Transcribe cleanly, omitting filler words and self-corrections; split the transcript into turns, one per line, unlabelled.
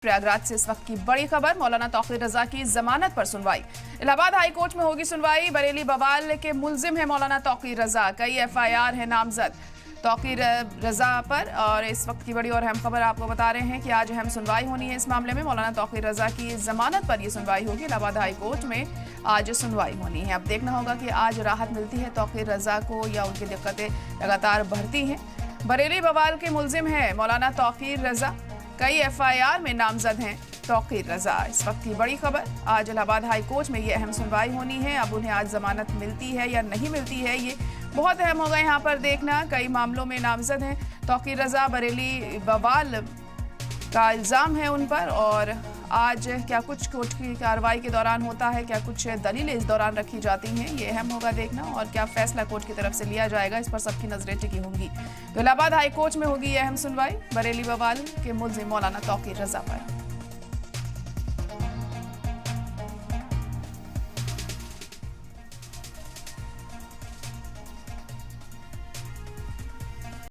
प्रयागराज से इस वक्त की बड़ी खबर, मौलाना तौकीर रजा की जमानत पर सुनवाई। इलाहाबाद हाई कोर्ट में होगी सुनवाई। बरेली बवाल के मुल्जिम है मौलाना तौकीर रजा, कई एफआईआर है नामजद तौकीर रजा पर। और इस वक्त की बड़ी और अहम खबर आपको बता रहे हैं कि आज अहम सुनवाई होनी है इस मामले में। मौलाना तौकीर रजा की जमानत पर यह सुनवाई होगी। इलाहाबाद हाई कोर्ट में आज सुनवाई होनी है। अब देखना होगा कि आज राहत मिलती है तौकीर रजा को या उनकी दिक्कतें लगातार बढ़ती हैं। बरेली बवाल के मुल्जिम है मौलाना तौकीर रजा, कई एफआईआर में नामजद हैं तौकीर रजा। इस वक्त की बड़ी खबर, आज इलाहाबाद हाई कोर्ट में ये अहम सुनवाई होनी है। अब उन्हें आज जमानत मिलती है या नहीं मिलती है, ये बहुत अहम होगा यहाँ पर देखना। कई मामलों में नामजद हैं तौकीर रजा। बरेली बवाल का इल्ज़ाम है उन पर, और आज क्या कुछ कोर्ट की कार्रवाई के दौरान होता है, क्या कुछ दलीलें इस दौरान रखी जाती हैं, ये अहम होगा देखना। और क्या फैसला कोर्ट की तरफ से लिया जाएगा, इस पर सबकी नजरें टिकी होंगी। तो इलाहाबाद हाई कोर्ट में होगी ये अहम सुनवाई बरेली बवाल के मुल्जिम मौलाना तौकीर रजा पर।